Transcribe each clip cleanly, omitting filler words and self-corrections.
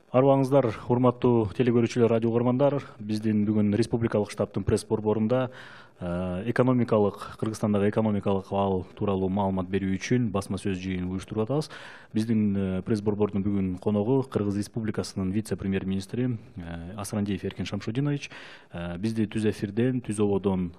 Арбаңыздар, урматтуу телекөрүүчүлөр, радио угармандар. Биздин бүгүн республикалык штабтын пресс борборунда экономикалык, Кыргызстандагы экономикалык абал тууралуу маалымат берүү үчүн басма сөз жыйынын уюштуруп атабыз. Биздин пресс борбордун бүгүн коногу Кыргыз Республикасынын вице-премьер-министри Асрандиев Эркин Шамшудинович. Бизди түз эфирден, түз ободон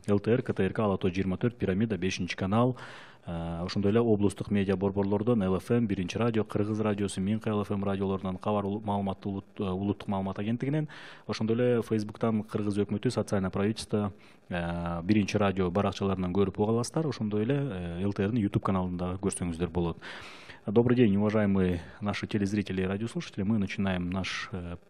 ЛТР, КТРК, Ала Тоо 24, Пирамида, 5 канал, ошондой эле облустук медиа борборлордон ЛФМ, 1 радио, Кыргыз радиосу, Минка ЛФМ радиолорунан, Кабар маалыматтуу улуттук маалымат агенттигинен, ошондой эле Фейсбуктан Кыргыз өкмөтү социальное правительство 1 радио баракчаларынан көрүп уга аласыздар. Ошондой эле ЛТРдин YouTube каналында көрсөңүздөр болот. Добрый день, уважаемые наши телезрители и радиослушатели. Мы начинаем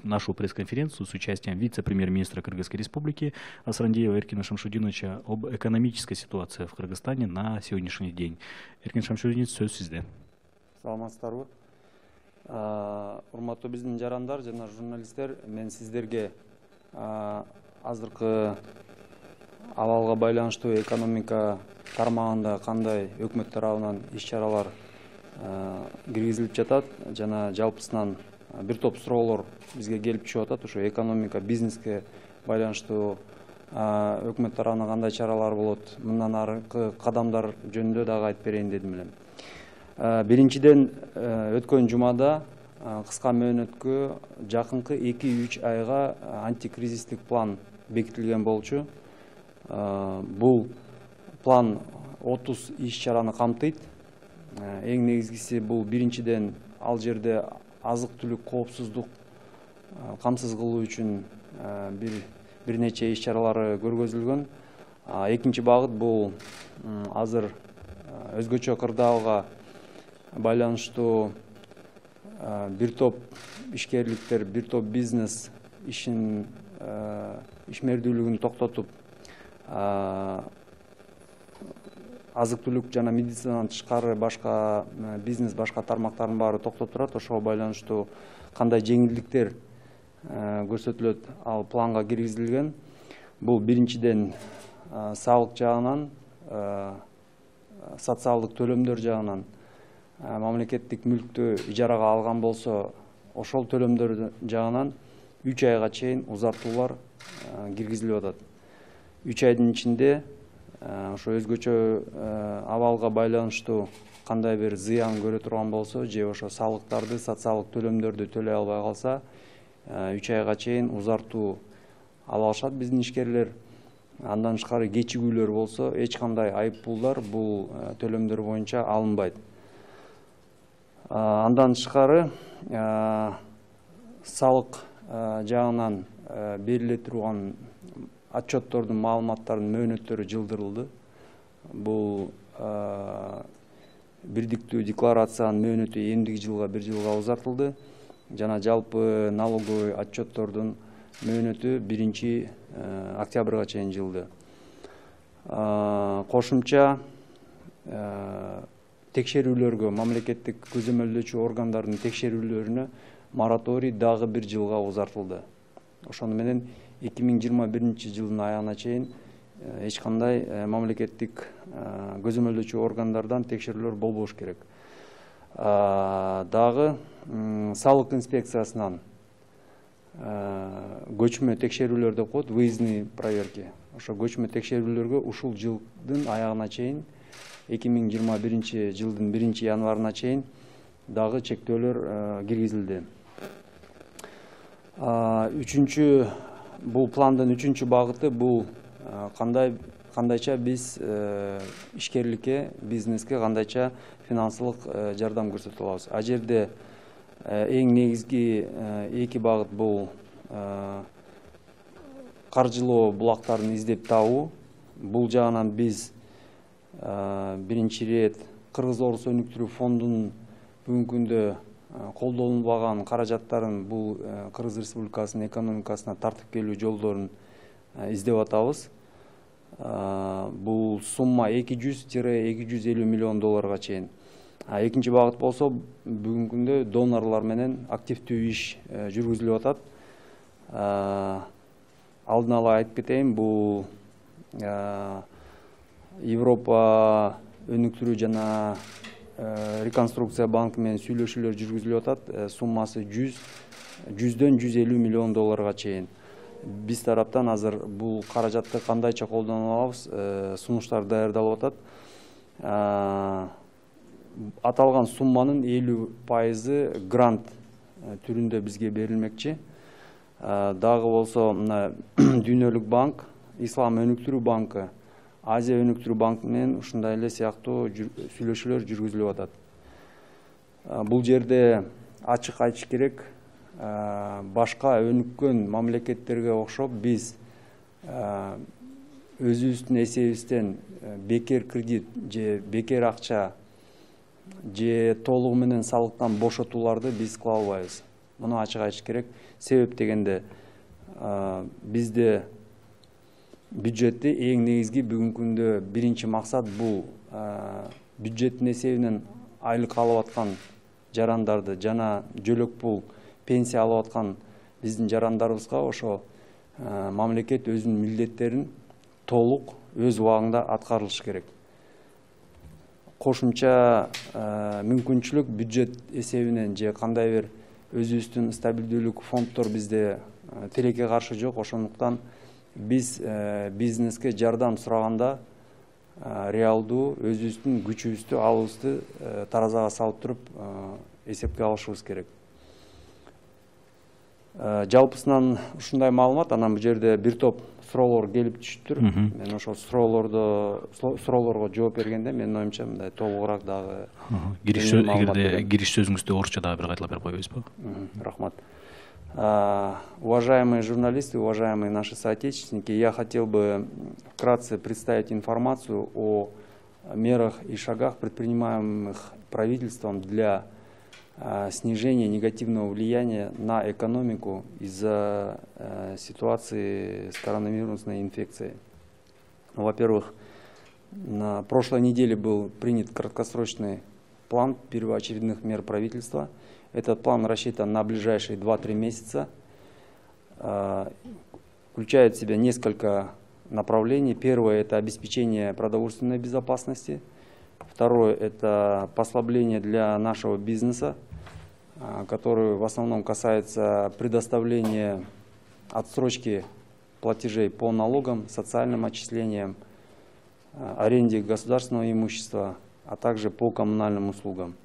нашу пресс-конференцию с участием вице-премьер-министра Кыргызской Республики Асрандиева Эркина Шамшудиновича об экономической ситуации в Кыргызстане на сегодняшний день. Эркин Шамшудинович, сөз сизде. Саламатсыздарбы. Урматтуу биздин жарандар жана журналисттер, мен сиздерге азыркы абалга байланыштуу экономика тармагында кандай өкмөт тарабынан иш-чаралар киргизилип жатат жана жалпысынан бир топ суроолор бизге келип түшүп атат. Ошо экономика, бизнеске байланыштуу өкмөт тарабынан кандай чаралар болот, мындан аркы кадамдар жөнүндө дагы айтып берейин дедим элем. Биринчиден, өткөн жумада кыска мөөнөткө жакынкы 2-3 айга антикризистик план бекитилген болчу. Бул план 30 иш-чараны камтыйт. Эң негизгиси бул биринчиден ал жерде азык-түлүк коопсуздук камсыз кылуу үчүн бир нече иш-чаралары көргөзүлгөн. Экинчи багыт бул азыр өзгөчө кырдаалга байланыштуу бир топ ишкерликтер, бир топ бизнес ишмердүүлүгүн токтотуп, азык-түлүк жана медицинадан тышкары башка бизнес, башка тармактардын баары токтоп турат. Ошого байланыштуу кандай жеңилдиктер көрсөтүлөт, ал планга киргизилген. Бул биринчиден салык жагынан, социалдык төлөмдөр жагынан, мамлекеттик мүлктү ижарага алган болсо, ошол төлөмдөр жагынан 3 айга чейин узартуулар киргизилип атат. 3 айдын ичинде ошо өзгөчө абалга байланыштуу кандай бир зыян көрө турган болсо, же ошо салыктарды, социалдык төлөмдөрдү төлөй албай калса, 3 айга чейин узартуу ала алышат биздин ишкерлер. Андан тышкары кечигүүлөр болсо, эч кандай айыппулдар бул төлөмдөр боюнча алынбайт. Андан тышкары салык жагынан бериле турган отчеттордун, маалыматтардын мөөнөттөрү жылдырылды. Бул бирдиктүү декларациянын мөөнөтү эмдиги жылга 1 жылга узартылды. Жана жалпы налоговый отчеттордун мөөнөтү 1 октябрга чейин жылды. Кошумча текшерүүлөргө, мамлекеттик көзөмөлдөөчү органдардын текшерүүлөрүнө мораторий дагы 1 жылга узартылды. Ошону менен 2021 жылдын аягына чейин эч кандай мамлекеттик көзөмөлдөөчү органдардан текшерүүлөр болбош керек. Дагы салык инспекциясынан көчмө текшерүүлөр деп коет, выездные проверки. Ошо көчмө текшерүүлөргө ушул жылдын аягына чейин, 2021 жылдын 1 январына чейин дагы чектөөлөр киргизилди. Бул пландын 3-чү багыты бул кандайча биз ишкерликке, бизнеске кандайча финансылык жардам көрсөтө алабыз. А жерде эң негизги 2 багыт бул каржылоо булактарын издеп табуу. Бул жагынан биз биринчи рет Кыргыз Орус өнүктүрүү фондунун бүгүнкү күндө колдонулбаган каражаттарын бул Кыргыз Республикасынын экономикасына тартып келүү жолдорун издеп атабыз. Бул сумма 200–250 миллион долларга чейин. Экинчи багыт болсо, бүгүнкү күндө донорлор менен активдүү иш жүргүзүлүп атат. Алдын ала айтып кетейин, бул Европа өнүктүрүү жана реконструкция банкы менен сүйлөшүүлөр жүргүзүлүп атат. Суммасы 100-дөн 150 миллион долларга чейин. Биз тараптан азыр бул каражатты кандайча колдоно алабыз, сунуштар даярдалып атат. Аталган сумманын 50% грант түрүндө бизге берилмекчи. Дагы болсо мына Дүйнөлүк банк, Ислам өнүктүрүү банкы, Азия өнүктүрүү банкы менен ушундай эле сыяктуу сүйлөшүүлөр жүргүзүлүп атат. Бул жерде ачык айтыш керек, башка өнүккөн мамлекеттерге окшоп биз өзүбүздүн эсебибизден бекер кредит же бекер акча же толугу менен салыктан бошотууларды биз кыла албайбыз. Муну ачык айтыш керек. Себеп дегенде бизде бюджетти эң негизги бүгүнкү күндө биринчи максат бул бюджеттин эсебинен айлык алып аткан жарандарды жана жөлөк пул пенсия алып аткан биздин жарандарыбызга ошо мамлекет өзүнүн милдеттерин толук өз убагында аткарылышы керек. Кошумча мүмкүнчүлүк бюджет эсебинен же кандай бир өзүбүздүн стабилдүүлүк фонддор бизде тилекке каршы жок. Ошондуктан биз бизнеске жардам сураганда реалдуу өзүбүздүн күчүбүздү, алыбызды таразага салып туруп эсепке алышыбыз керек. Жалпысынан ушундай маалымат. Анан бул жерде бир топ суроолор келип түшүптүр. Мен ошол суроолорго жооп бергенде менин оюмча мындай толугураак дагы кириш сөзүңүздү орусча дагы бир кайталап берип койбойсузбу? Рахмат. Уважаемые журналисты, уважаемые наши соотечественники, я хотел бы вкратце представить информацию о мерах и шагах, предпринимаемых правительством для снижения негативного влияния на экономику из-за ситуации с коронавирусной инфекцией. Во-первых, на прошлой неделе был принят краткосрочный план первоочередных мер правительства. Этот план рассчитан на ближайшие 2-3 месяца. Включает в себя несколько направлений. Первое – это обеспечение продовольственной безопасности. Второе – это послабление для нашего бизнеса, который в основном касается предоставления отсрочки платежей по налогам, социальным отчислениям, аренде государственного имущества, а также по коммунальным услугам.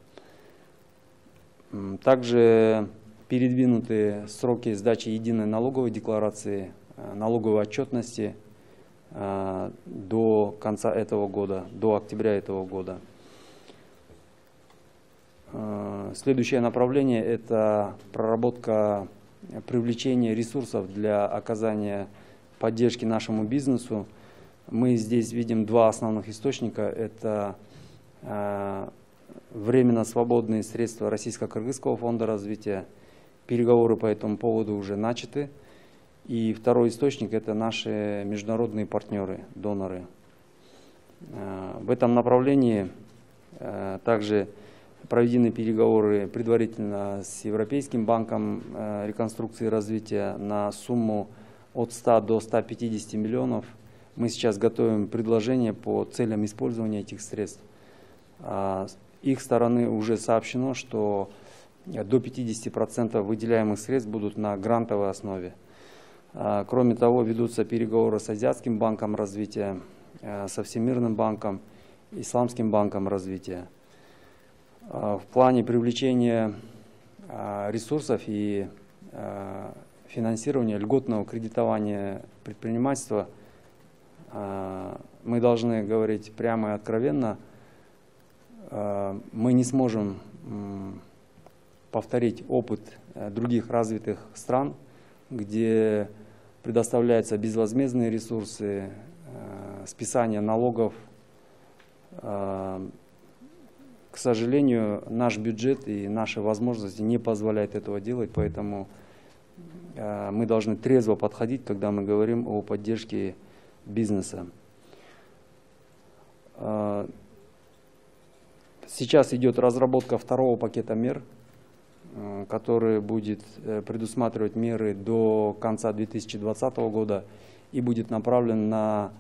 Также передвинуты сроки сдачи единой налоговой декларации, налоговой отчетности до конца этого года, до октября этого года. Следующее направление – это проработка привлечения ресурсов для оказания поддержки нашему бизнесу. Мы здесь видим два основных источника. Это временно свободные средства Российско-Кыргызского фонда развития. Переговоры по этому поводу уже начаты. И второй источник – это наши международные партнеры, доноры. В этом направлении также проведены переговоры предварительно с Европейским банком реконструкции и развития на сумму от 100 до 150 миллионов. Мы сейчас готовим предложение по целям использования этих средств. С их стороны уже сообщено, что до 50% выделяемых средств будут на грантовой основе. Кроме того, ведутся переговоры с Азиатским банком развития, со Всемирным банком, Исламским банком развития. В плане привлечения ресурсов и финансирования льготного кредитования предпринимательства мы должны говорить прямо и откровенно. Мы не сможем повторить опыт других развитых стран, где предоставляются безвозмездные ресурсы, списание налогов. К сожалению, наш бюджет и наши возможности не позволяют этого делать, поэтому мы должны трезво подходить, когда мы говорим о поддержке бизнеса. Сейчас идет разработка второго пакета мер, который будет предусматривать меры до конца 2020 года и будет направлен на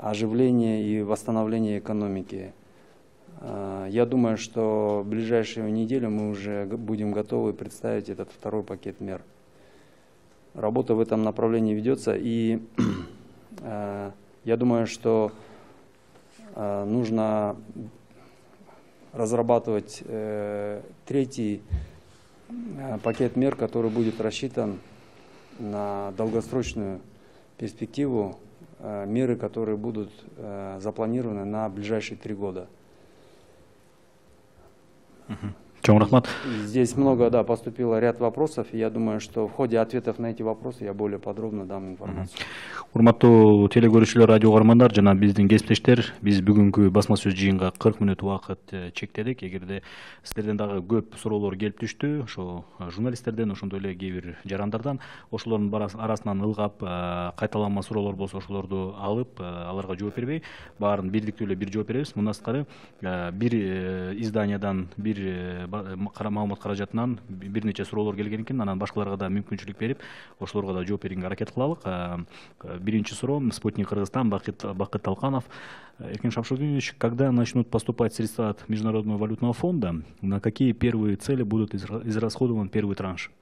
оживление и восстановление экономики. Я думаю, что в ближайшую неделю мы уже будем готовы представить этот второй пакет мер. Работа в этом направлении ведется, и я думаю, что нужно разрабатывать третий пакет мер, который будет рассчитан на долгосрочную перспективу, меры, которые будут запланированы на ближайшие 3 года. Чоң рахмат. Здесь много, да, поступило ряд вопросов, и я думаю, что в ходе ответов на эти вопросы я более подробно дам информацию. Урматтуу телегөрүүчүлөр, радио угармандар жана биздин кесиптештер, биз бүгүнкү басма сөз жыйынга 40 мүнөт убакыт чектедик. Эгерде сиздерден дагы көп суроолор келип түштү, ошо журналисттерден, ошондой эле кээ бир жарандардан, ошолордун арасынан ылгап кайталанма суроолор болсо ошолорду алып, аларга жооп бербей, баарын бирдиктүү эле бир жооп беребиз. Мындан сырткары бир изданиядан, бир маалымат каражатынан бир нече суроолор келген экен, анан башкаларга да мүмкүнчүлүк берип, ошолорго да жооп бергенге аракет кылалык. Биринчи суроо, Спутник Кыргызстан, Бакыт Талканов. Эркин Шамшутдинович, когда начнут поступать средства от Международного валютного фонда, на какие первые цели будут израсходован первый транш?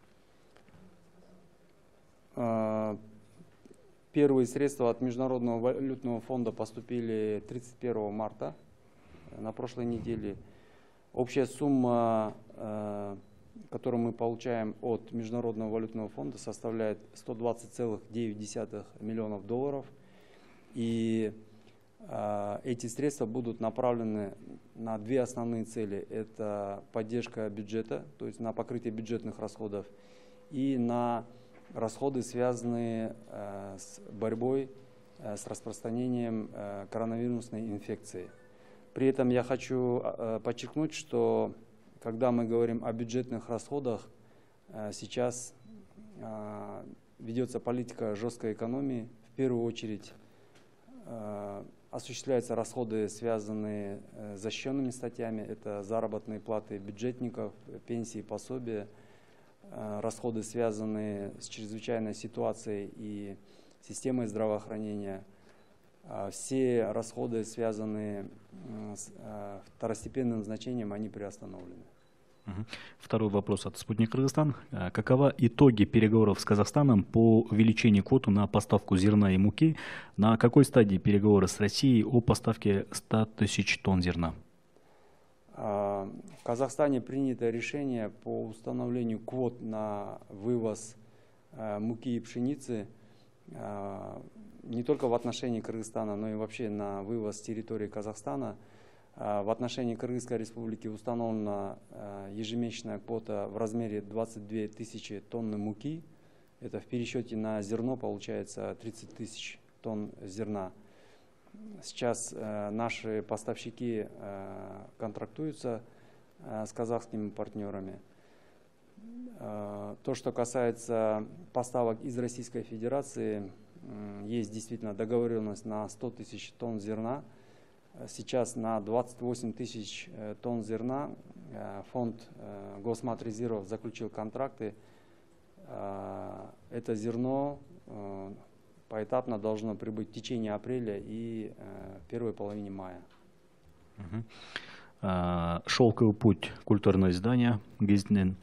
Первые средства от Международного валютного фонда поступили 31 марта на прошлой неделе. Общая сумма, которую мы получаем от Международного валютного фонда, составляет $120,9 миллионов. И эти средства будут направлены на 2 основные цели. Это поддержка бюджета, то есть на покрытие бюджетных расходов, и на расходы, связанные с борьбой с распространением коронавирусной инфекции. При этом я хочу подчеркнуть, что когда мы говорим о бюджетных расходах, сейчас ведется политика жесткой экономии. В первую очередь осуществляются расходы, связанные с защищенными статьями. Это заработные платы бюджетников, пенсии, пособия, расходы, связанные с чрезвычайной ситуацией и системой здравоохранения. Все расходы, связанные с второстепенным значением, они приостановлены. Второй вопрос от Спутник Кыргызстан. Какова итоги переговоров с Казахстаном по увеличению квоты на поставку зерна и муки? На какой стадии переговоры с Россией о поставке 100 тысяч тонн зерна? В Казахстане принято решение по установлению квот на вывоз муки и пшеницы не только в отношении Кыргызстана, но и вообще на вывоз с территории Казахстана. В отношении Кыргызской республики установлена ежемесячная квота в размере 22 тысячи тонн муки. Это в пересчете на зерно получается 30 тысяч тонн зерна. Сейчас наши поставщики контрактуются с казахскими партнерами. То, что касается поставок из Российской Федерации, есть действительно договоренность на 100 тысяч тонн зерна. Сейчас на 28 тысяч тонн зерна фонд Госматрезервов заключил контракты. Это зерно поэтапно должно прибыть в течение апреля и первой половине мая. «Шелковый путь» культурное издание гезитинен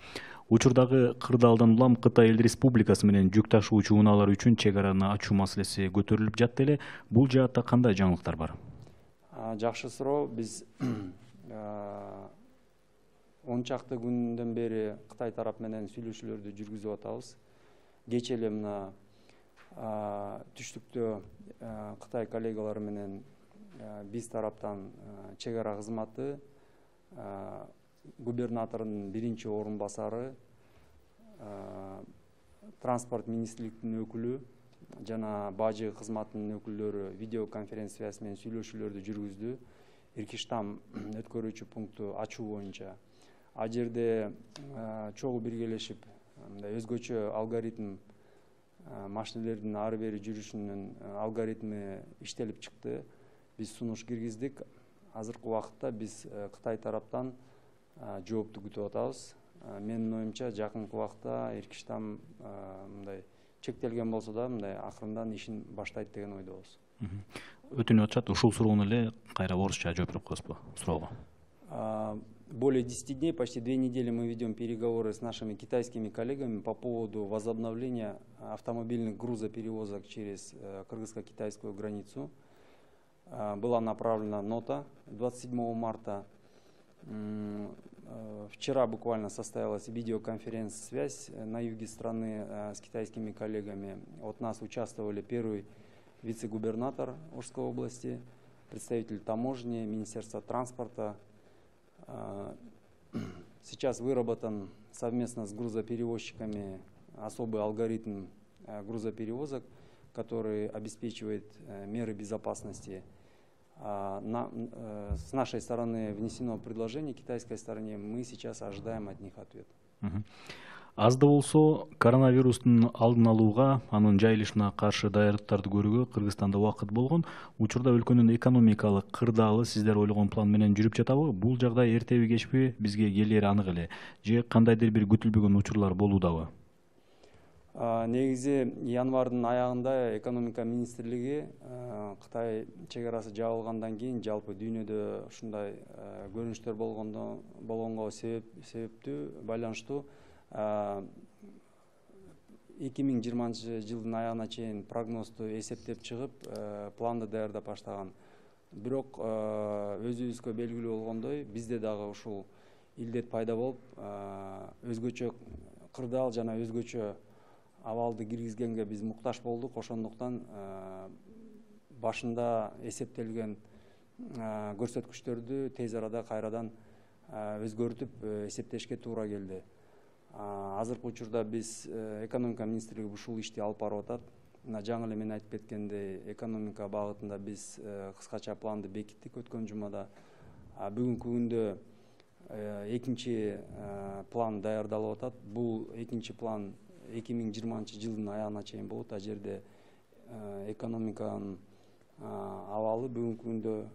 учурдагы кырдаалдан улам Кытай Эл Республикасы менен жүк ташуучу унаалар үчүн чек араны ачуу маселеси көтөрүлүп жатты эле. Бул жаатта кандай жаңылыктар бар? Жакшы суроо. Биз 10 чакты күндөн бери Кытай тарап менен сүйлөшүүлөрдү жүргүзүп атабыз. Кечээ эле мына түштүктө Кытай коллегалары менен биз тараптан чек ара кызматы, губернатордун биринчи орун басары, транспорт министрликтин өкүлү жана бажы кызматынын өкүлдөрү видеоконференциясы менен сүйлөшүүлөрдү жүргүздү. Иркиштам өткөрүүчү пункту ачуу боюнча. Ал жерде чогуу биргелешип, өзгөчө алгоритм, машинелердин ары бери жүрүшүнүн алгоритми иштелип чыкты. Биз сунуш киргиздик. Азыркы убакытта биз Кытай тараптан жоопту күтүп атабыз. Менин оюмча жакынкы убакта Иркиштам мындай чектелген болсо да мындай акырындан ишин баштайт деген ойдобуз. Өтүнүп атышат, ушул суроону эле кайра орусча жооп берип коесузбу суроого? более 10 дней, почти 2 недели мы ведем переговоры с нашими китайскими коллегами по поводу возобновления автомобильных грузоперевозок через кыргызско-китайскую границу. Была направлена нота 27 марта. Вчера буквально состоялась видеоконференц-связь на юге страны с китайскими коллегами. От нас участвовали первый вице-губернатор Ошской области, представитель таможни, Министерства транспорта. Сейчас выработан совместно с грузоперевозчиками особый алгоритм грузоперевозок, который обеспечивает меры безопасности. С нашей стороны внесено предложение китайской стороне, мы сейчас ожидаем от них ответ. Аз да болсо коронавирустун алдын алууга, анын жайылышына каршы даярдыктарды көрүүгө Кыргызстанда убакыт болгон. Учурда өлкөнүн экономикалык кырдаалы сиздер ойлогон план менен жүрүп жатабы? Бул жагдай эртеби кечпи бизге келери анык эле. Же кандайдыр бир күтүлбөгөн учурлар болуудабы? Негизи январдын аягында экономика министрлиги Кытай чек арасы жабылгандан кийин жалпы дүйнөдө ушундай көрүнүштөр болгонго себептүү байланыштуу 2020 жылдын аягына чейин прогнозду эсептеп чыгып, планды даярдап баштаган. Бирок өзүбүзгө белгилүү болгондой, бизде дагы ушул илдет пайда болуп, өзгөчө кырдаал жана өзгөчө абалды киргизгенге биз муктаж болдук. Ошондуктан башында эсептелген көрсөткүчтөрдү тез арада кайрадан өзгөртүп эсептешке туура келди. Азыркы учурда биз экономика министрлиги ушул ишти алып барып атат. Жаңы эле мен айтып кеткендей, экономика багытында биз кыскача планды бекиттик өткөн жумада. Бүгүнкү күндө экинчи план даярдалып атат. Бул экинчи план 2020 жылдын аягына чейин болот. Ал жерде экономиканын абалы бүгүнкү күндө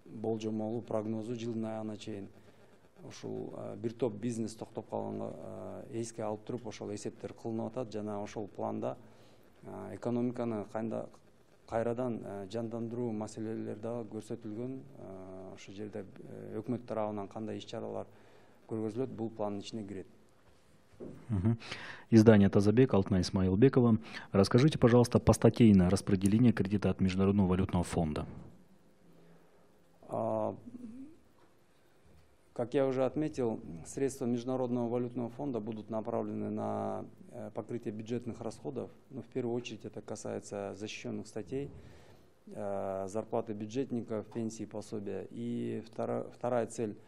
болжомолу прогнозу жылдын аягына чейин ушул бир топ бизнес токтоп калганга эске алып туруп ошол эсептер кылынып атат. Жана ошол планда экономиканы кайрадан жандандыруу маселелери дагы көрсөтүлгөн. Ошол жерде өкмөт тарабынан кандай иш-чаралар көргөзүлөт, бул пландын ичине кирет. Издание «Тазабек», Алтынай Исмаилбекова. Расскажите, пожалуйста, постатейное распределение кредита от Международного валютного фонда. Как я уже отметил, средства Международного валютного фонда будут направлены на покрытие бюджетных расходов. Но в первую очередь это касается защищенных статей, зарплаты бюджетников, пенсии, пособия. И вторая цель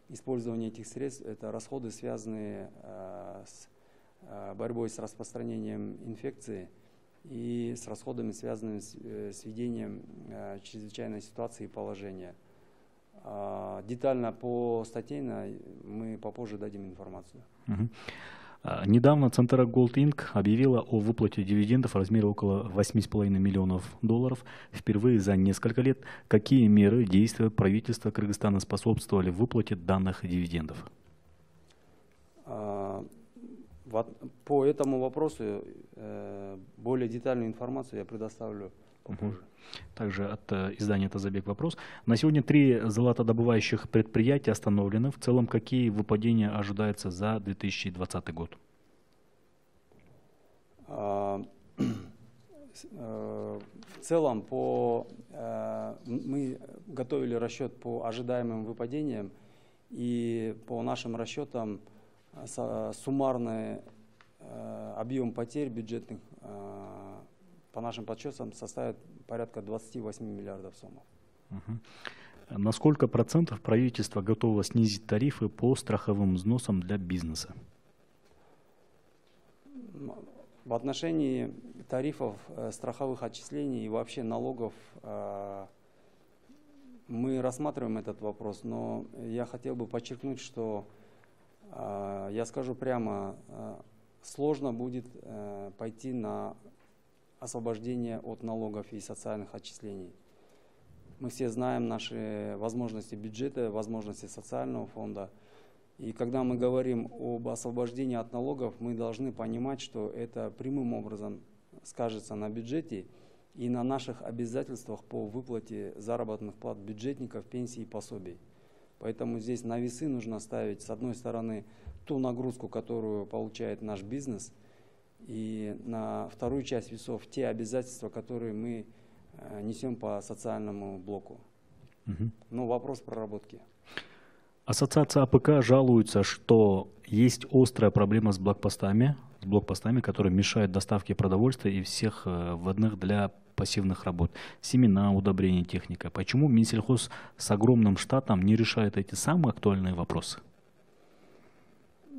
использования этих средств – это расходы, связанные с борьбой с распространением инфекции и с расходами, связанными с ведением чрезвычайной ситуации и положения. Детально по статейно мы попозже дадим информацию. Недавно Центра Голд Инк объявила о выплате дивидендов в размере около $8,5 миллионов. Впервые за несколько лет. Какие меры, действия правительства Кыргызстана способствовали выплате данных дивидендов? По этому вопросу более детальную информацию я предоставлю попозже. Также от издания «Тазабек» вопрос. На сегодня 3 золотодобывающих предприятия остановлены. В целом, какие выпадения ожидаются за 2020 год? В целом, мы готовили расчет по ожидаемым выпадениям, и по нашим расчетам суммарный объем потерь бюджетных по нашим подсчетам составит порядка 28 миллиардов сомов. На сколько процентов правительство готово снизить тарифы по страховым взносам для бизнеса? В отношении тарифов, страховых отчислений и вообще налогов мы рассматриваем этот вопрос, но я хотел бы подчеркнуть, что я скажу прямо, сложно будет пойти на освобождение от налогов и социальных отчислений. Мы все знаем наши возможности бюджета, возможности социального фонда. И когда мы говорим об освобождении от налогов, мы должны понимать, что это прямым образом скажется на бюджете и на наших обязательствах по выплате заработных плат бюджетников, пенсий и пособий. Поэтому здесь на весы нужно ставить, с одной стороны, ту нагрузку, которую получает наш бизнес, и на вторую часть весов те обязательства, которые мы несем по социальному блоку. Ну, вопрос проработки. Ассоциация АПК жалуется, что есть острая проблема с блокпостами, которые мешают доставке продовольствия и всех вводных для пассивных работ. Семена, удобрения, техника. Почему Минсельхоз с огромным штатом не решает эти самые актуальные вопросы?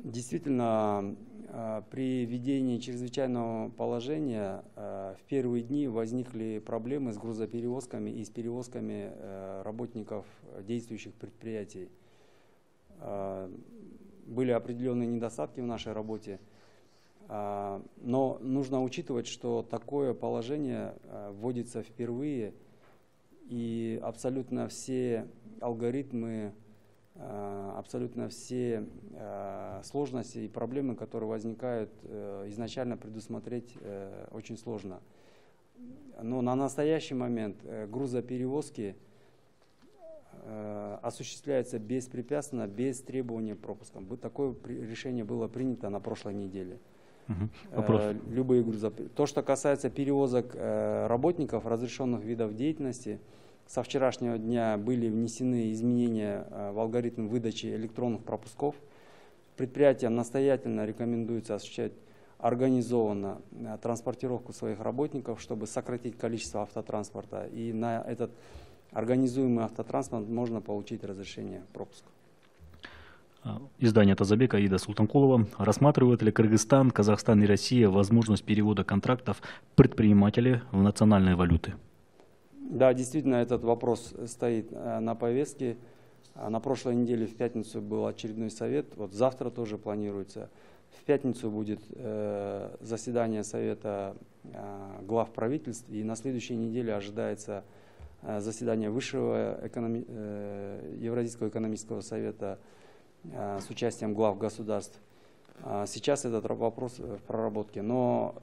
Действительно, при введении чрезвычайного положения в первые дни возникли проблемы с грузоперевозками и с перевозками работников действующих предприятий. Были определенные недостатки в нашей работе, но нужно учитывать, что такое положение вводится впервые, и абсолютно все алгоритмы, абсолютно все сложности и проблемы, которые возникают, изначально предусмотреть очень сложно. Но на настоящий момент грузоперевозки осуществляется беспрепятственно, без требования пропуска. Такое решение было принято на прошлой неделе. Любые то, что касается перевозок работников разрешенных видов деятельности, со вчерашнего дня были внесены изменения в алгоритм выдачи электронных пропусков. Предприятиям настоятельно рекомендуется осуществлять организованно транспортировку своих работников, чтобы сократить количество автотранспорта. И на этот организуемый автотранспорт можно получить разрешение пропуска. Издание Тазабека Аида Султанкулова. Рассматривает ли Кыргызстан, Казахстан и Россия возможность перевода контрактов предпринимателей в национальные валюты? Да, действительно, этот вопрос стоит на повестке. На прошлой неделе в пятницу был очередной совет. Вот завтра тоже планируется. В пятницу будет заседание совета глав правительств. И на следующей неделе ожидается заседание Высшего Евразийского экономического совета с участием глав государств. Сейчас этот вопрос в проработке. Но,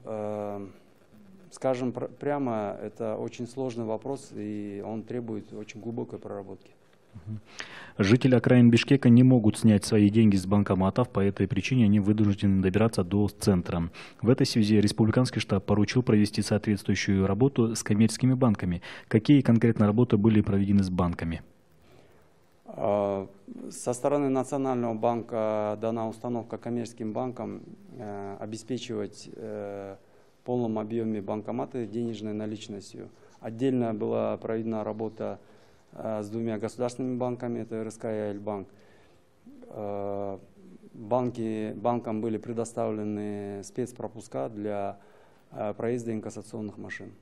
скажем прямо, это очень сложный вопрос, и он требует очень глубокой проработки. Жители окраин Бишкека не могут снять свои деньги с банкоматов, по этой причине они вынуждены добираться до центра. В этой связи республиканский штаб поручил провести соответствующую работу с коммерческими банками. Какие конкретно работы были проведены с банками? Со стороны Национального банка дана установка коммерческим банкам обеспечивать в полном объеме банкоматы денежной наличностью. Отдельно была проведена работа с двумя государственными банками, это РСК и Альбанк. Банкам были предоставлены спецпропуска для проезда инкассационных машин.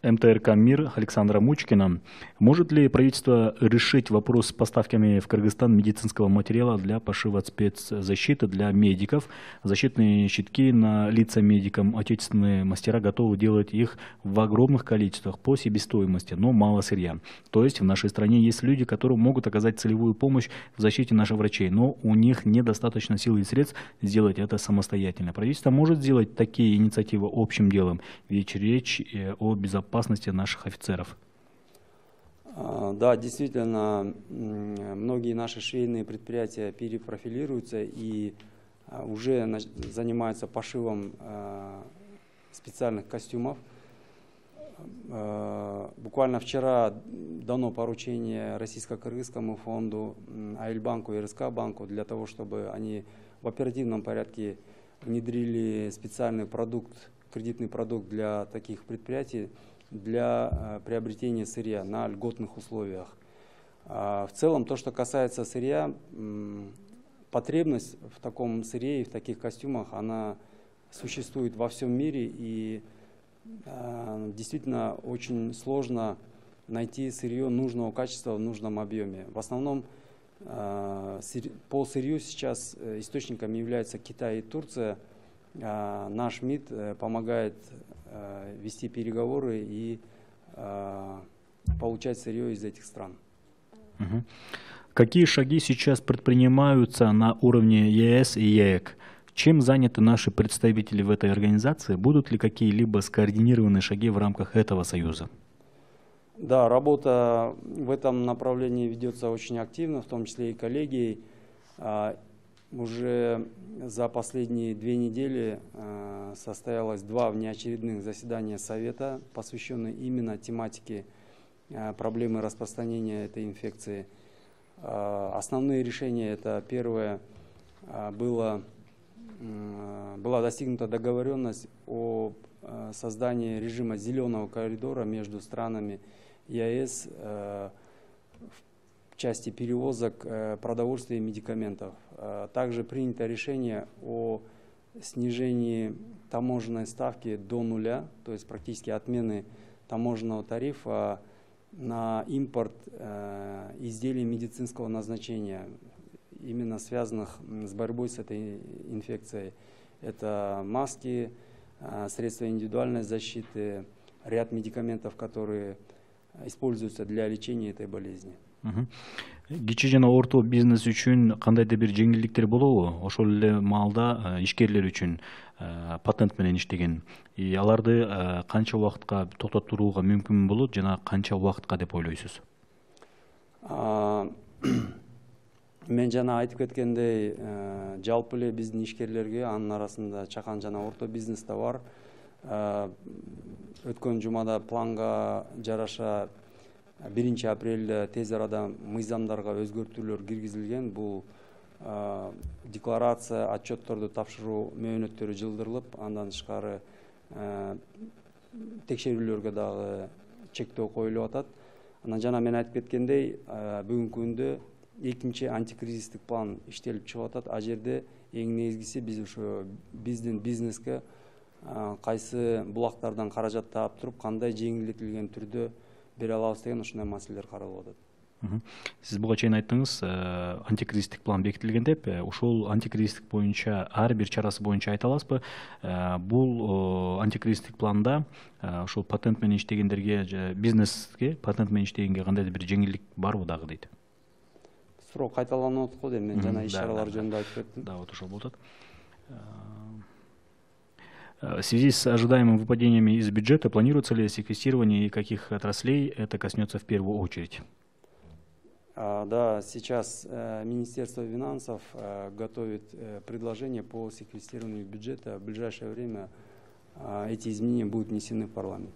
МТРК «Мир» Александра Мучкина. Может ли правительство решить вопрос с поставками в Кыргызстан медицинского материала для пошива спецзащиты для медиков? Защитные щитки на лица медикам отечественные мастера готовы делать их в огромных количествах по себестоимости, но мало сырья. То есть в нашей стране есть люди, которые могут оказать целевую помощь в защите наших врачей, но у них недостаточно сил и средств сделать это самостоятельно. Правительство может сделать такие инициативы общим делом, ведь речь о безопасности наших офицеров. Да, действительно, многие наши швейные предприятия перепрофилируются и уже занимаются пошивом специальных костюмов. Буквально вчера дано поручение Российско-Кыргызскому фонду, Альбанку и РСК банку для того, чтобы они в оперативном порядке внедрили специальный продукт, кредитный продукт для таких предприятий для приобретения сырья на льготных условиях. В целом, то, что касается сырья, потребность в таком сырье и в таких костюмах, она существует во всем мире, и действительно очень сложно найти сырье нужного качества в нужном объеме. В основном по сырью сейчас источниками являются Китай и Турция. Наш МИД помогает вести переговоры и получать сырье из этих стран. Какие шаги сейчас предпринимаются на уровне ЕС и ЕЭК? Чем заняты наши представители в этой организации? Будут ли какие-либо скоординированные шаги в рамках этого союза? Да, работа в этом направлении ведется очень активно, в том числе и коллегией. Уже за последние 2 недели состоялось 2 внеочередных заседания Совета, посвященные именно тематике проблемы распространения этой инфекции. Основные решения — это первое, была достигнута договоренность о создании режима зеленого коридора между странами ЕАЭС в части перевозок продовольствия и медикаментов. Также принято решение о снижении таможенной ставки до 0, то есть практически отмены таможенного тарифа на импорт изделий медицинского назначения, именно связанных с борьбой с этой инфекцией. Это маски, средства индивидуальной защиты, ряд медикаментов, которые используются для лечения этой болезни. Кичи жана орто бизнес үчүн кандайдыр бир жеңилдиктер болобу? Ошол эле маалда ишкерлер үчүн патент менен иштеген. Аларды канча убакытка токтотууга мүмкүн болот жана канча убакытка деп ойлойсуз? Мен жана айтып кеткендей, жалпы эле биздин ишкерлерге, анын арасында чакан жана орто бизнес да бар. Өткөн жумада планга жараша 1 апрелде тез арада мыйзамдарга өзгөртүүлөр киргизилген. Бул декларация, отчетторду тапшыруу мөөнөттөрү жылдырылып, андан тышкары текшерүүлөргө дагы чектөө коюлуп атат. Анан жана мен айтып кеткендей, бүгүнкү күндө 2 антикризистик план иштелип чыгып атат. А жерде эң негизгиси биз ошо биздин бизнеске кайсы булактардан каражат таап туруп, кандай жеңилдетилген түрдө бере алабыз деген ушундай маселелер каралып атат. Сиз буга чейин айттыңыз, антикризистик план бекитилген деп. Ушул антикризистик боюнча ар бир чарасы боюнча айта аласызбы? Бул антикризистик планда ушул патент менен иштегендерге, бизнеске патент менен иштегенге кандайдыр бир жеңилдик барбы дагы дейт? Суроо кайталанып атат го дейм. Мен жана иш-чаралар жөнүндө айтып кеттим. Да, вот ошол болуп атат. В связи с ожидаемыми выпадениями из бюджета, планируется ли секвестирование и каких отраслей это коснется в первую очередь? Да, сейчас Министерство финансов готовит предложение по секвестированию бюджета. В ближайшее время эти изменения будут внесены в парламент.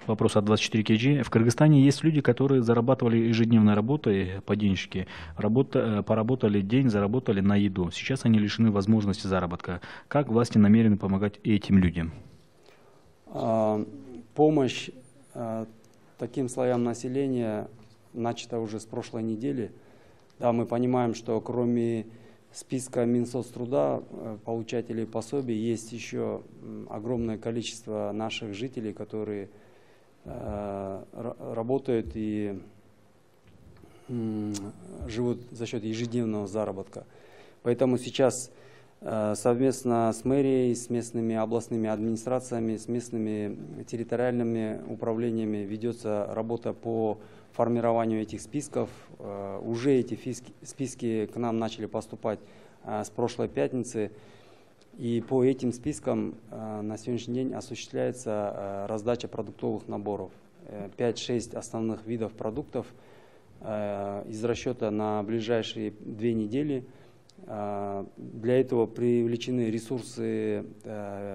Вопрос от 24 kg. В Кыргызстане есть люди, которые зарабатывали ежедневной работой по денежке, поработали день, заработали на еду. Сейчас они лишены возможности заработка. Как власти намерены помогать этим людям? Помощь таким слоям населения начата уже с прошлой недели. Да, мы понимаем, что кроме списка Минсоцтруда получателей пособий есть еще огромное количество наших жителей, которые работают и живут за счет ежедневного заработка. Поэтому сейчас совместно с мэрией, с местными областными администрациями, с местными территориальными управлениями ведется работа по формированию этих списков. Уже эти списки к нам начали поступать с прошлой пятницы. И по этим спискам на сегодняшний день осуществляется раздача продуктовых наборов. 5-6 основных видов продуктов из расчета на ближайшие 2 недели. Для этого привлечены ресурсы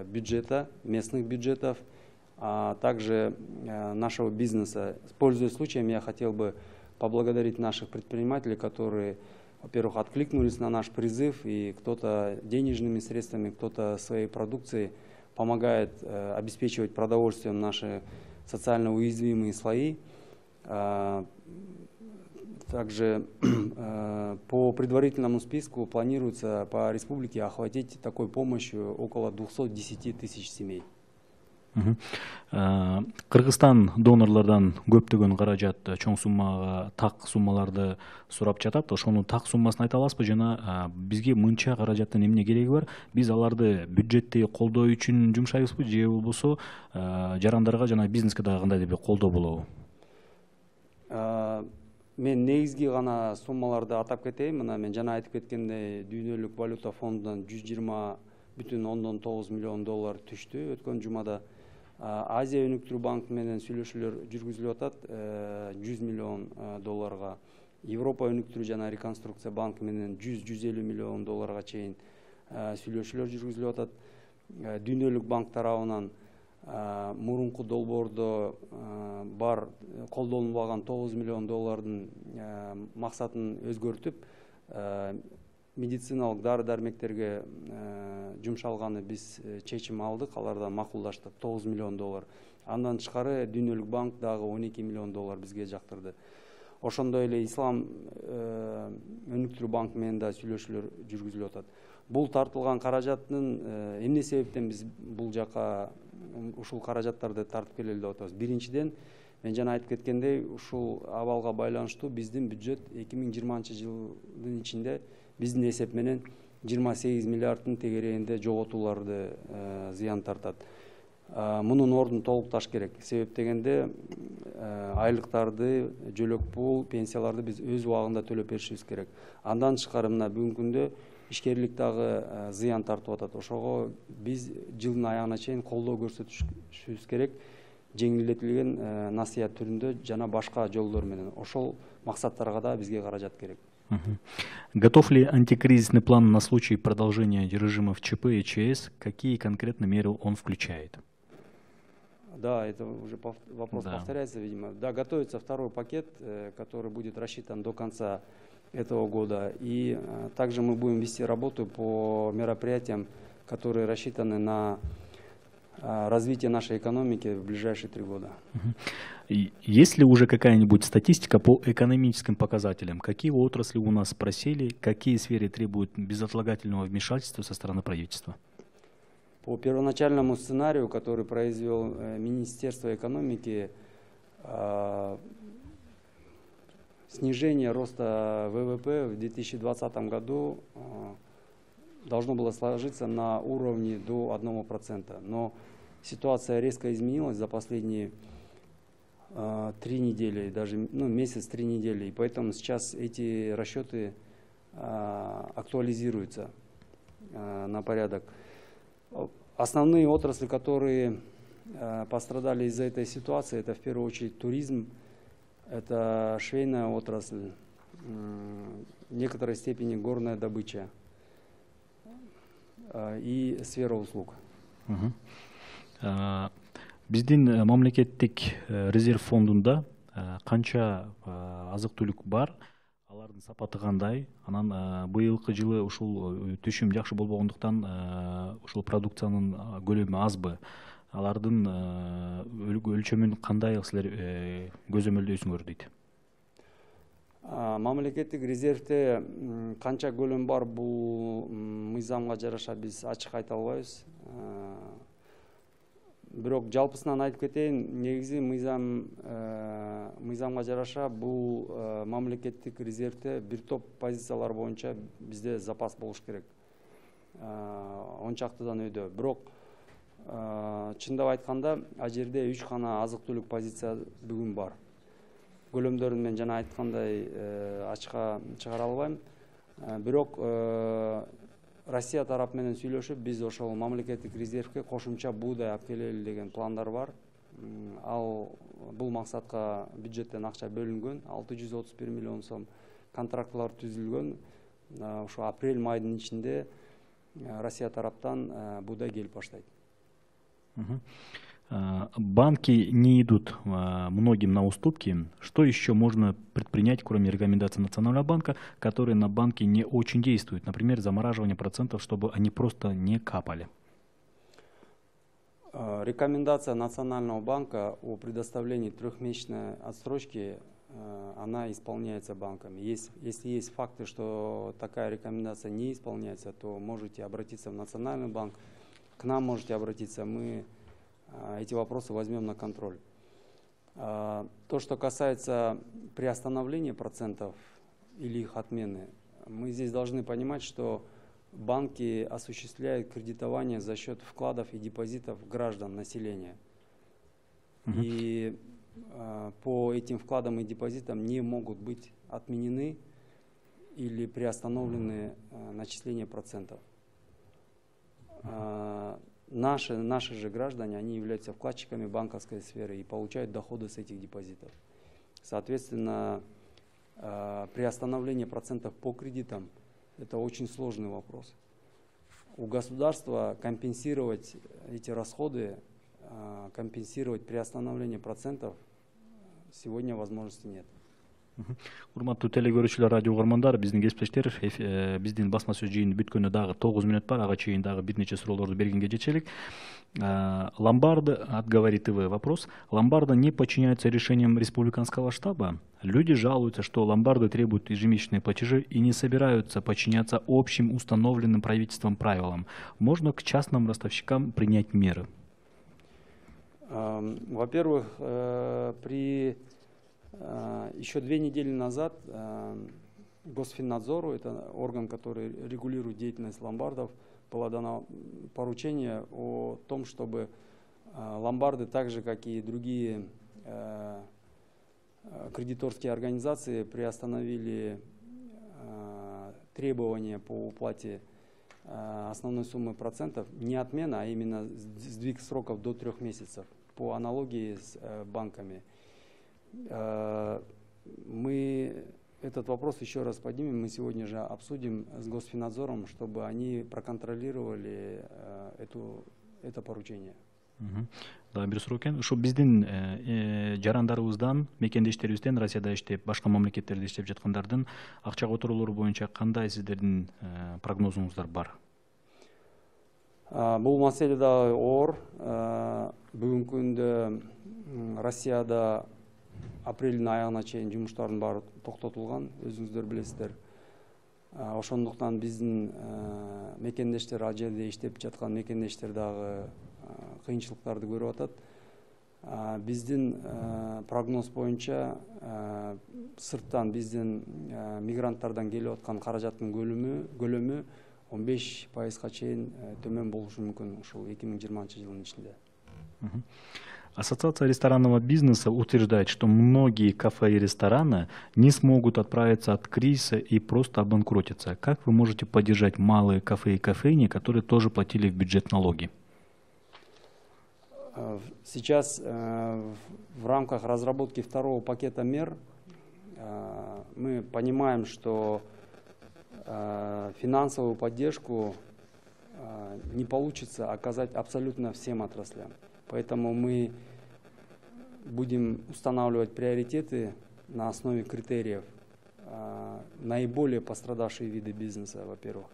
бюджета, местных бюджетов, а также нашего бизнеса. Пользуясь случаем, я хотел бы поблагодарить наших предпринимателей, которые, во-первых, откликнулись на наш призыв, и кто-то денежными средствами, кто-то своей продукцией помогает обеспечивать продовольствием наши социально уязвимые слои. Также по предварительному списку планируется по республике охватить такой помощью около 210 тысяч семей. Кыргызстан донорлордон көптөгөн каражат, чоң суммага так суммаларды сурап жатат. Ошонун так суммасын айта аласызбы жана бизге мынча каражаттын эмне кереги бар? Биз аларды бюджетти колдоо үчүн жумшайбызбы же болбосо жарандарга жана бизнеске дагы кандайдыр бир колдоо болобу? Мен негизги гана суммаларды атап кетейин. Мына мен жана айтып кеткендей, Дүйнөлүк валюта фондунан $120,9 миллион түштү өткөн жумада. Азия өнүктүрүү банкы менен сүйлөшүүлөр жүргүзүлүп атат 100 миллион долларга. Европа өнүктүрүү жана реконструкция банкы менен 100-150 миллион долларга чейин сүйлөшүүлөр жүргүзүлүп атат. Дүйнөлүк банк тарабынан мурунку долбоордо бар колдонулбаган 9 миллион доллардын максатын өзгөртүп медициналык дары дармектерге жумшалганы биз чечим алдык, алардан макулдаштык 9 миллион доллар. Андан тышкары Дүйнөлүк банк дагы 12 миллион доллар бизге жактырды. Ошондой эле Ислам өнүктүрүү банкы менен да сүйлөшүүлөр жүргүзүлүп атат. Бул тартылган каражаттын эмне себептен биз бул жака ушул каражаттарды тартып келели деп атабыз? Биринчиден, мен жана айтып кеткендей, ушул абалга байланыштуу биздин бюджет 2020-жылдын ичинде биздин эсеп менен 28 миллиарддын тегерегинде жоготууларды зыян тартат. Мунун ордун толукташ керек. Себеп дегенде айлыктарды, жөлөк пул, пенсияларды биз өз убагында төлөп беришибиз керек. Андан тышкары мына бүгүнкү күндө ишкерлик дагы зыян тартып атат. Ошого биз жылдын аягына чейин колдоо көрсөтүшүбүз керек. Жеңилдетилген насыят түрүндө жана башка жолдор менен. Ошол максаттарга да бизге каражат керек. Готов ли антикризисный план на случай продолжения режимов ЧП и ЧС? Какие конкретно меры он включает? Да, это уже вопрос повторяется, видимо. Да, готовится второй пакет, который будет рассчитан до конца этого года. И также мы будем вести работу по мероприятиям, которые рассчитаны на развитие нашей экономики в ближайшие 3 года. Есть ли уже какая-нибудь статистика по экономическим показателям? Какие отрасли у нас просели, какие сферы требуют безотлагательного вмешательства со стороны правительства? По первоначальному сценарию, который произвел Министерство экономики, снижение роста ВВП в 2020 году должно было сложиться на уровне до 1%. Но ситуация резко изменилась за последние 3 недели, даже месяц, 3 недели. И поэтому сейчас эти расчеты актуализируются на порядок. Основные отрасли, которые пострадали из-за этой ситуации, это в первую очередь туризм, это швейная отрасль, в некоторой степени горная добыча и сфера услуг. Биздин мамлекеттик резерв фондунда канча азык-түлүк бар, алардын сапаты кандай? Анан быйылкы жылы ушул түшүм жакшы болбогондуктан ушул продукциянын көлөмү азбы? Алардын өлчөмүн кандай силер көзөмөлдөйсүңөр дейт? Мамлекеттик резервде канча көлөм бар, бул мыйзамга жараша биз ачык айта албайбыз. Бирок жалпысынан айтып кетейин, негизи мыйзамга жараша бул мамлекеттик резервде бир топ позициялар боюнча бизде запас болуш керек. Ончактыдан өйдө. Бирок чындап айтканда, ал жерде 3 гана азык-түлүк позиция бүгүн бар. Көлөмдөрүн мен жана айткандай ачыкка чыгара албайм. Бирок Россия тарап менен сүйлөшүп, биз ошол мамлекеттик резервге кошумча буудай алып келели деген пландар бар. Ал бул максатка бюджеттен акча бөлүнгөн, 631 миллион сом контрактылар түзүлгөн. Ошо апрель-майдын ичинде Россия тараптан буудай келип баштайт. Банки не идут многим на уступки. Что еще можно предпринять, кроме рекомендаций Национального банка, которые на банки не очень действуют? Например, замораживание процентов, чтобы они просто не капали. Рекомендация Национального банка о предоставлении 3-месячной отсрочки, она исполняется банками. Если есть факты, что такая рекомендация не исполняется, то можете обратиться в Национальный банк, к нам можете обратиться, мы эти вопросы возьмем на контроль. То, что касается приостановления процентов или их отмены, мы здесь должны понимать, что банки осуществляют кредитование за счет вкладов и депозитов граждан, населения. И по этим вкладам и депозитам не могут быть отменены или приостановлены начисления процентов. наши же граждане, они являются вкладчиками банковской сферы и получают доходы с этих депозитов. Соответственно, приостановление процентов по кредитам – это очень сложный вопрос. У государства компенсировать эти расходы, компенсировать приостановление процентов сегодня возможности нет. Урматтуу телегөрүүчүлөр, радио угармандар, биздин кесиптештер, биздин басма сөз жыйыны бүткөнүнө дагы 9 мүнөт бар. Ага чейин дагы бир нече суроолорду бергенге жетишелик. Ломбардо, от Говори ТВ вопрос. Ломбардо не подчиняется решениям республиканского штаба. Люди жалуются, что ломбарды требуют ежемесячные платежи и не собираются подчиняться общим установленным правительством правилам. Можно к частным ростовщикам принять меры? Во-первых, еще 2 недели назад Госфиннадзору, это орган, который регулирует деятельность ломбардов, было дано поручение о том, чтобы ломбарды, так же как и другие кредиторские организации, приостановили требования по уплате основной суммы процентов, не отмена, а именно сдвиг сроков до 3 месяцев, по аналогии с банками. Мы этот вопрос еще раз поднимем, мы сегодня же обсудим с Госфиннадзором, чтобы они проконтролировали это поручение. Да, бир суроо экен. Ушу биздин жарандарыбыздан, мекендештерибизден, Россияда иштеп, башка мамлекеттерде иштеп жаткандардын акча которуулору боюнча кандай сиздердин прогнозуңуздар бар? Бул маселе да оор. Бүгүнкү күндө Россияда апрелдин аягына чейин жумуштардын баары токтотулган, өзүңүздөр билесиздер. Ошондуктан биздин мекендештер, ал жерде иштеп жаткан мекендештер дагы кыйынчылыктарды көрүп атат. Биздин прогноз боюнча сырттан биздин мигранттардан келип аткан каражаттын көлөмү 15%га чейин төмөн болушу мүмкүн ушул 2020 жылдын ичинде. Ассоциация ресторанного бизнеса утверждает, что многие кафе и рестораны не смогут отправиться от кризиса и просто обанкротятся. Как вы можете поддержать малые кафе и кофейни, которые тоже платили в бюджет налоги? Сейчас в рамках разработки второго пакета мер мы понимаем, что финансовую поддержку не получится оказать абсолютно всем отраслям. Поэтому мы будем устанавливать приоритеты на основе критериев. Наиболее пострадавшие виды бизнеса, во-первых.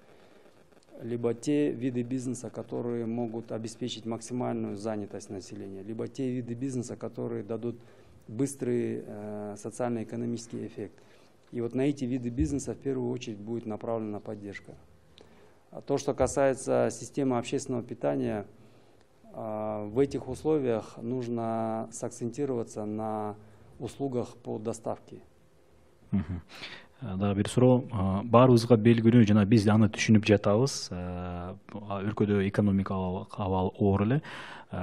Либо те виды бизнеса, которые могут обеспечить максимальную занятость населения, либо те виды бизнеса, которые дадут быстрый социально-экономический эффект. И вот на эти виды бизнеса в первую очередь будет направлена поддержка. А то, что касается системы общественного питания, в этих условиях нужно сакцентироваться на услугах по доставке. Да, бир суроо. Баарыбызга белгилүү, жана биз аны түшүнүп жатабыз. Өлкөдө экономикалык абал оор эле.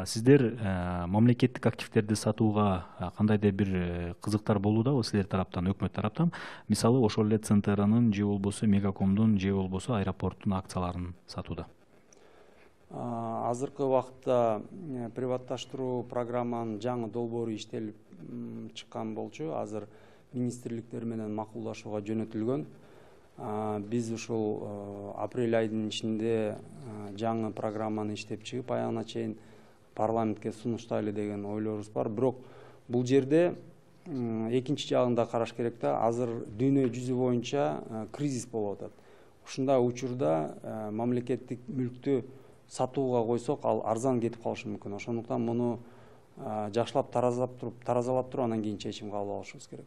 Сиздер мамлекеттик активдерди сатууга кандайдыр бир кызыктар болуудабы силер тараптан, өкмөт тараптан? Мисалы, ошол эле ЦНТРнын же болбосо Мегакомдун же болбосо аэропорттун акцияларын сатууда. Азыркы убакытта приватташтыруу программанын жаңы долбоору иштелип чыккан болчу. Азыр министрликтер менен макулдашууга жөнөтүлгөн. Биз ушул апрель айдын ичинде жаңы программаны иштеп чыгып, аягына чейин парламентке сунуштайлы деген ойлорубуз бар. Бирок бул жерде экинчи жагын да караш керек да. Азыр дүйнө жүзү боюнча кризис болуп атат. Ушундай учурда мамлекеттик мүлктү сатууга койсок, ал арзан кетип калышы мүмкүн. Ошондуктан муну жакшылап таразалап туруп, анан кийин чечим кабыл алышыбыз керек.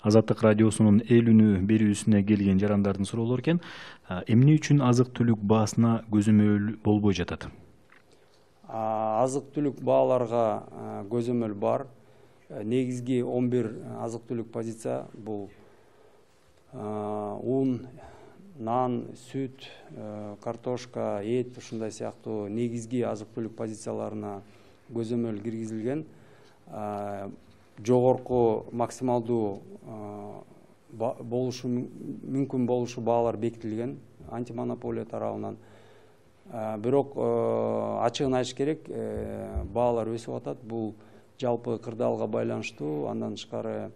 Азаттык радиосунун эл үнү берүүсүнө келген жарандардын суроолору экен. Эмне үчүн азык түлүк баасына көзөмөл болбой жатат? Азык түлүк бааларга көзөмөл бар. Негизги 11 азык түлүк позиция бул ун, нан, сүт, картошка, эт, ушундай сыяктуу негизги азык түлүк позицияларына көзөмөл киргизилген. Жогорку максималдуу мүмкүн болушу баалар бекитилген антимонополия тарабынан. Бирок ачыгын айтыш керек, баалар өсүп атат. Бул жалпы кырдаалга байланыштуу. Андан тышкары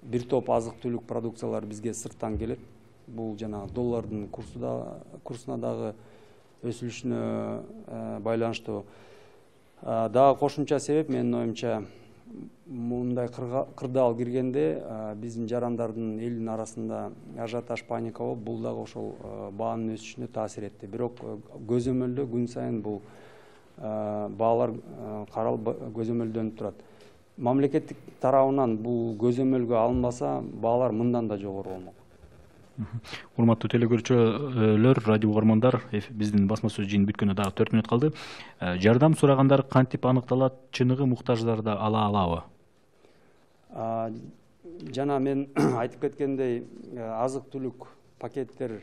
бир топ азык түлүк продукциялар бизге сырттан келет. Бул жанагы доллардын курсуна дагы өсүлүшүнө байланыштуу. Дагы кошумча себеп, менин оюмча, мындай кырдаал киргенде биздин жарандардын элдин арасында ажиотаж, паника болуп, бул дагы ошол баанын өсүшүнө таасир этти. Бирок көзөмөлдө күн сайын бул баалар көзөмөлдөнүп турат. Мамлекеттик тарабынан бул көзөмөлгө алынбаса, баалар мындан да жогору болмок. Урматтуу телекөрүүчүлөр, радио угармандар, биздин басма сөз жыйыны бүткөнүнө дагы 4 мүнөт калды. Жардам сурагандар кантип аныкталат, чыныгы муктаждарды ала алабы? Жана мен айтып кеткендей, азык түлүк пакеттер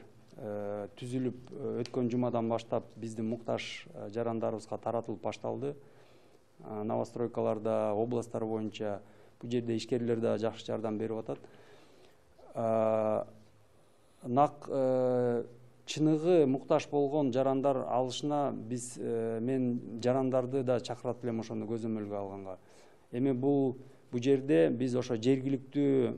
түзүлүп өткөн жумадан баштап биздин муктаж жарандарыбызга таратылып башталды. Новостройкаларда, областтар боюнча бул жерде ишкерлер да жакшы жардам берип атат. Чыныгы муктаж болгон жарандар алышына мен жарандарды да чакырат элем ошону көзөмөлгө алганга. Эми бул жерде биз ошо жергиликтүү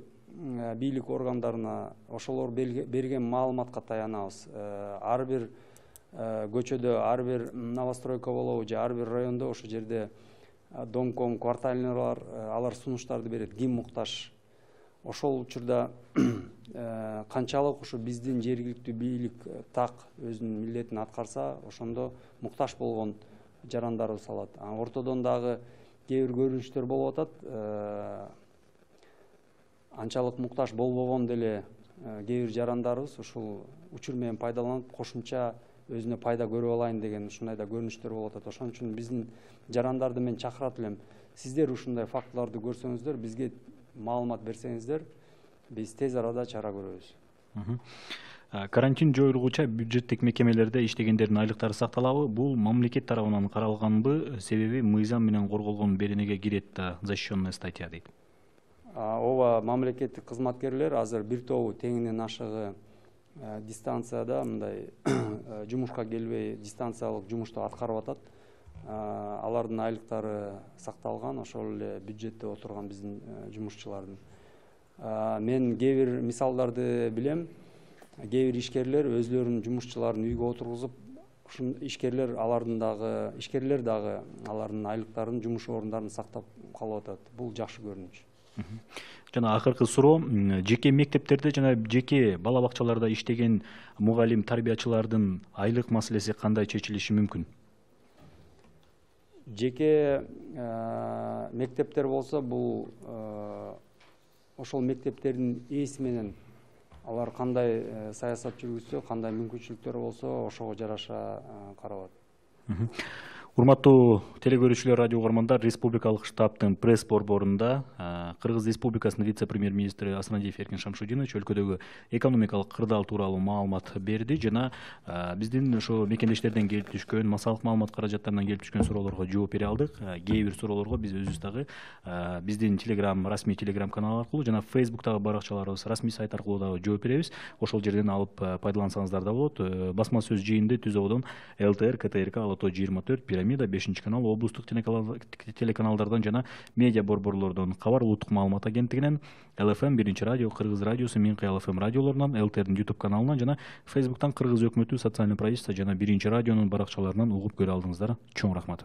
бийлик органдарына ошолор берген маалыматка таянабыз. Ар бир көчөдө, ар бир новостройка болобу же ар бир райондо ошол жерде домком, квартальныйлар алар сунуштарды берет. Ким муктаж? Ошол учурда канчалык ушу биздин жергиликтүү бийлик так өзүнүн милдетин аткарса, ошондо муктаж болгон жарандарыбыз алат. Ортодон дагы кээ бир көрүнүштөр болуп атат. Анчалык муктаж болбогон деле кээ бир жарандарыбыз ушул учур менен пайдаланып, кошумча өзүнө пайда көрүп алайын деген ушундай да көрүнүштөр болуп атат. Ошон үчүн биздин жарандарды мен чакырат элем. Сиздер ушундай фактыларды көрсөңүздөр, бизге маалымат берсеңиздер, биз тез арада чара көрөбүз. Карантин жоюлгуча бюджеттик мекемелерде иштегендердин айлыктары сакталабы? Бул мамлекет тарабынан каралганбы? Себеби мыйзам менен корголгон беренеге кирет да, защищенная статья дейт. Ооба, мамлекеттик кызматкерлер азыр бир тобу теңинен ашыгы дистанцияда, мындай жумушка келбей дистанциялык жумушту аткарып атат. Алардын айлыктары сакталган, ошол эле бюджетте отурган биздин жумушчулардын. Мен кээ бир мисалдарды билем. Кээ бир ишкерлер өзлөрүнүн жумушчуларын үйгө отургузуп, ушул ишкерлер дагы алардын айлыктарын, жумуш орундарын сактап калып атат. Бул жакшы көрүнүш. Жана акыркы суроо, жеке мектептерде жана жеке бала бакчаларда иштеген мугалим, тарбиячылардын айлык маселеси кандай чечилиши мүмкүн? Жеке мектептер болсо, бул ошол мектептердин ээси менен алар кандай саясат жүргүзсө, кандай мүмкүнчүлүктөр болсо, ошого жараша каралат. Урматтуу телекөрүүчүлөр, радио угармандар, Республикалык штабтын пресс борборунда Кыргыз Республикасынын вице-премьер-министри Асанадиев Эркин Шамшудинович өлкөдөгү экономикалык кырдаал тууралуу маалымат берди жана биздин ошо мекендештерден келип түшкөн, массалык маалымат каражаттарынан келип түшкөн суроолорго жооп бере алдык. Кээ бир суроолорго биз өзүбүз дагы биздин расмий телеграм канал аркылуу жана Facebooктагы баракчаларыбыз, расмий сайт аркылуу дагы жооп беребиз. Ошол жерден алып пайдалансаңыздар да болот. Басма сөз жыйынды түзүүдөн ЛТР, КТРК, Алото 24, Пирамида, 5-канал, облустук телеканалдардан жана медиа борборлордон, Кабар улуттук маалымат агенттигинен, ЛФМ, 1-радио, Кыргыз радиосу, Минкай ЛФМ радиолорунан, ЛТРдин YouTube каналынан жана Facebooктан Кыргыз өкмөтү социальный правительство жана 1-радионун баракчаларынан угуп көрө алдыңыздар. Чоң рахмат.